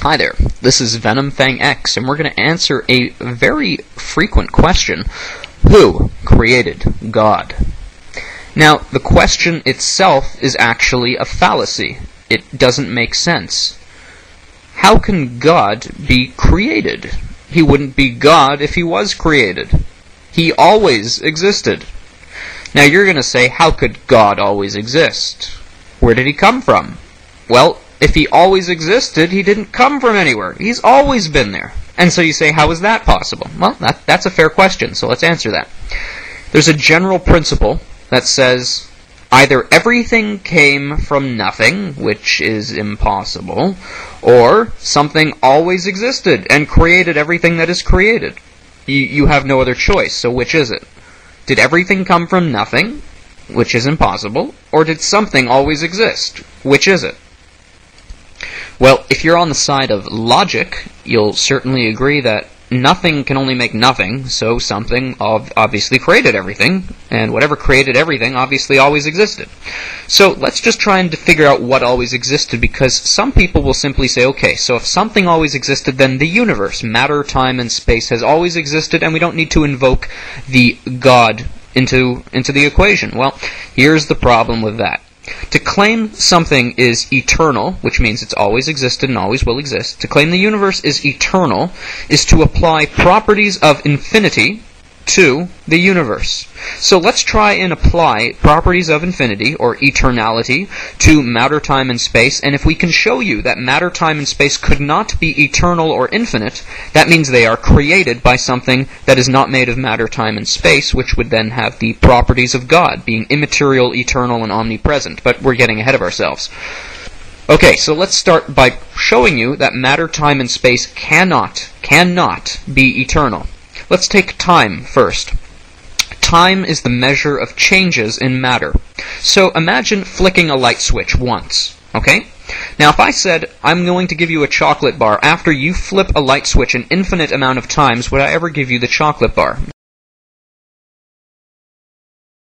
Hi there, this is VenomFangX, and we're going to answer a very frequent question. Who created God? Now, the question itself is actually a fallacy. It doesn't make sense. How can God be created? He wouldn't be God if he was created. He always existed. Now, you're going to say, how could God always exist? Where did he come from? Well, if he always existed, he didn't come from anywhere. He's always been there. And so you say, how is that possible? Well, that's a fair question, so let's answer that. There's a general principle that says either everything came from nothing, which is impossible, or something always existed and created everything that is created. You have no other choice, so which is it? Did everything come from nothing, which is impossible, or did something always exist? Which is it? Well, if you're on the side of logic, you'll certainly agree that nothing can only make nothing, so something obviously created everything, and whatever created everything obviously always existed. So let's just try and figure out what always existed, because some people will simply say, okay, so if something always existed, then the universe, matter, time, and space has always existed, and we don't need to invoke the God into the equation. Well, here's the problem with that. To claim something is eternal, which means it's always existed and always will exist, to claim the universe is eternal is to apply properties of infinity to the universe. So let's try and apply properties of infinity, or eternality, to matter, time, and space, and if we can show you that matter, time, and space could not be eternal or infinite, that means they are created by something that is not made of matter, time, and space, which would then have the properties of God, being immaterial, eternal, and omnipresent. But we're getting ahead of ourselves. Okay, so let's start by showing you that matter, time, and space cannot be eternal. Let's take time first. Time is the measure of changes in matter. So imagine flicking a light switch once, okay? Now if I said, I'm going to give you a chocolate bar, after you flip a light switch an infinite amount of times, would I ever give you the chocolate bar?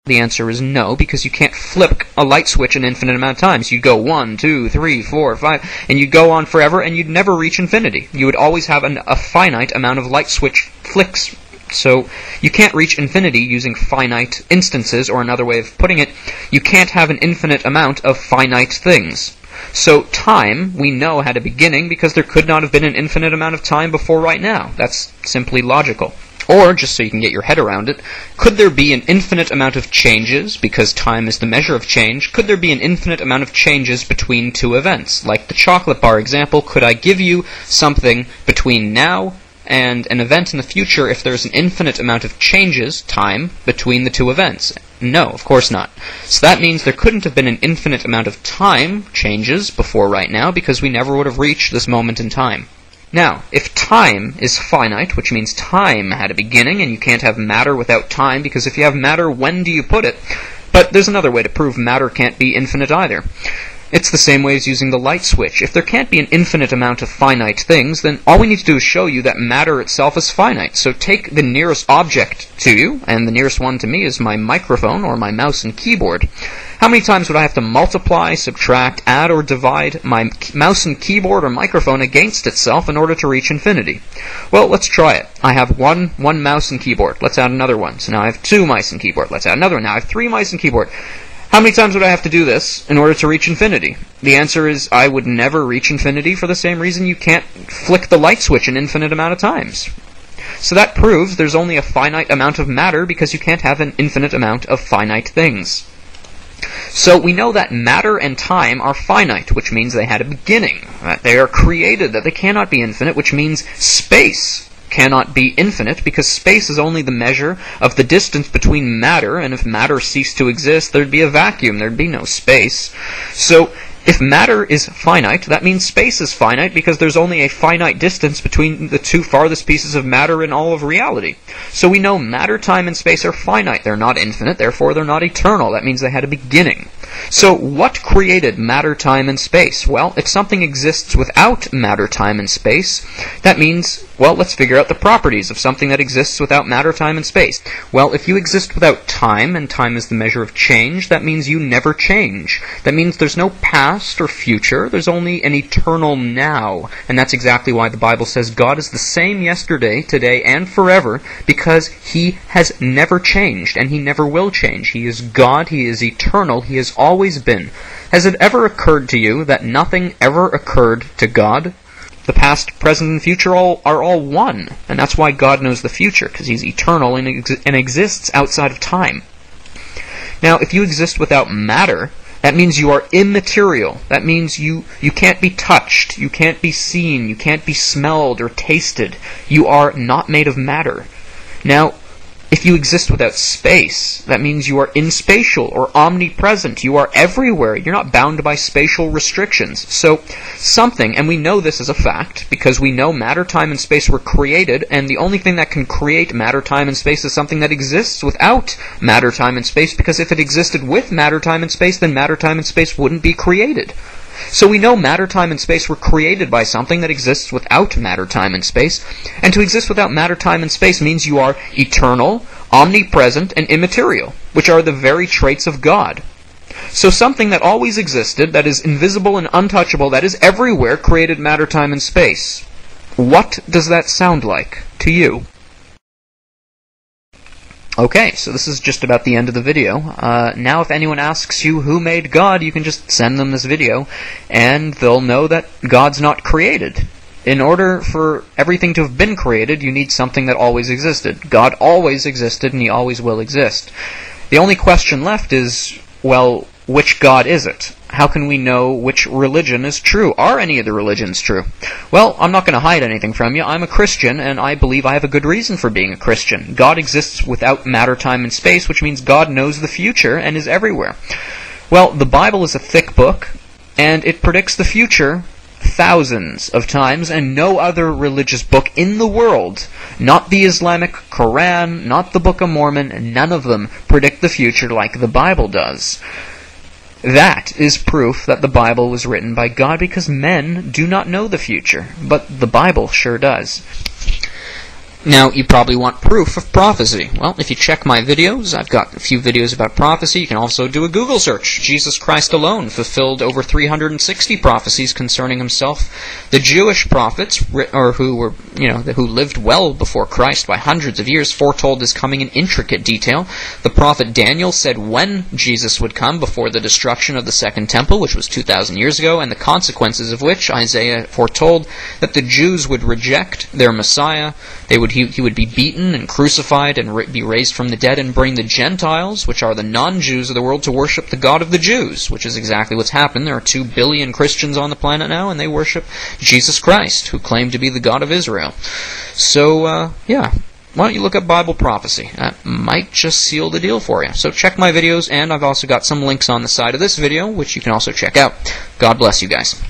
The answer is no, because you can't flip a light switch an infinite amount of times. You'd go 1, 2, 3, 4, 5, and you'd go on forever, and you'd never reach infinity. You would always have a finite amount of light switch flicks. So you can't reach infinity using finite instances, or another way of putting it, you can't have an infinite amount of finite things. So time, we know, had a beginning because there could not have been an infinite amount of time before right now. That's simply logical. Or, just so you can get your head around it, could there be an infinite amount of changes, because time is the measure of change? Could there be an infinite amount of changes between two events? Like the chocolate bar example, could I give you something between now and an event in the future if there's an infinite amount of changes, time, between the two events? No, of course not. So that means there couldn't have been an infinite amount of time changes before right now, because we never would have reached this moment in time. Now, if time is finite, which means time had a beginning, and you can't have matter without time, because if you have matter, when do you put it? But there's another way to prove matter can't be infinite either. It's the same way as using the light switch. If there can't be an infinite amount of finite things, then all we need to do is show you that matter itself is finite. So take the nearest object to you, and the nearest one to me is my microphone, or my mouse and keyboard. How many times would I have to multiply, subtract, add, or divide my mouse and keyboard or microphone against itself in order to reach infinity? Well, let's try it. I have one mouse and keyboard. Let's add another one. So now I have 2 mice and keyboard. Let's add another one. Now I have 3 mice and keyboard. How many times would I have to do this in order to reach infinity? The answer is I would never reach infinity, for the same reason you can't flick the light switch an infinite amount of times. So that proves there's only a finite amount of matter, because you can't have an infinite amount of finite things. So we know that matter and time are finite, which means they had a beginning, that they are created, that they cannot be infinite, which means space cannot be infinite, because space is only the measure of the distance between matter, and if matter ceased to exist, there'd be a vacuum, there'd be no space. So if matter is finite, that means space is finite, because there's only a finite distance between the 2 farthest pieces of matter in all of reality. So we know matter, time, and space are finite. They're not infinite, therefore they're not eternal. That means they had a beginning. So what created matter, time, and space? Well, if something exists without matter, time, and space, that means, well, let's figure out the properties of something that exists without matter, time, and space. Well, if you exist without time, and time is the measure of change, that means you never change. That means there's no past, past or future. There's only an eternal now. And that's exactly why the Bible says God is the same yesterday, today, and forever, because He has never changed, and He never will change. He is God, He is eternal, He has always been. Has it ever occurred to you that nothing ever occurred to God? The past, present, and future are all one, and that's why God knows the future, because He's eternal and exists outside of time. Now, if you exist without matter, that means you are immaterial. That means you can't be touched, you can't be seen, you can't be smelled or tasted. You are not made of matter. Now, if you exist without space, that means you are inspatial or omnipresent. You are everywhere. You're not bound by spatial restrictions. So something, and we know this as a fact, because we know matter, time, and space were created, and the only thing that can create matter, time, and space is something that exists without matter, time, and space, because if it existed with matter, time, and space, then matter, time, and space wouldn't be created. So we know matter, time, and space were created by something that exists without matter, time, and space. And to exist without matter, time, and space means you are eternal, omnipresent, and immaterial, which are the very traits of God. So something that always existed, that is invisible and untouchable, that is everywhere, created matter, time, and space. What does that sound like to you? Okay, so this is just about the end of the video. Now if anyone asks you who made God, you can just send them this video, and they'll know that God's not created. In order for everything to have been created, you need something that always existed. God always existed, and He always will exist. The only question left is, well, which God is it? How can we know which religion is true? Are any of the religions true? Well, I'm not going to hide anything from you. I'm a Christian, and I believe I have a good reason for being a Christian. God exists without matter, time, and space, which means God knows the future and is everywhere. Well, the Bible is a thick book, and it predicts the future thousands of times, and no other religious book in the world, not the Islamic Quran, not the Book of Mormon, none of them predict the future like the Bible does. That is proof that the Bible was written by God, because men do not know the future, but the Bible sure does. Now, you probably want proof of prophecy. Well, if you check my videos, I've got a few videos about prophecy. You can also do a Google search. Jesus Christ alone fulfilled over 360 prophecies concerning Himself. The Jewish prophets, or who lived well before Christ by hundreds of years, foretold His coming in intricate detail. The prophet Daniel said when Jesus would come before the destruction of the Second Temple, which was 2,000 years ago, and the consequences of which Isaiah foretold that the Jews would reject their Messiah. He would be beaten and crucified and be raised from the dead, and bring the Gentiles, which are the non-Jews of the world, to worship the God of the Jews, which is exactly what's happened. There are 2 billion Christians on the planet now, and they worship Jesus Christ, who claimed to be the God of Israel. So, yeah, why don't you look up Bible prophecy? That might just seal the deal for you. So check my videos, and I've also got some links on the side of this video, which you can also check out. God bless you guys.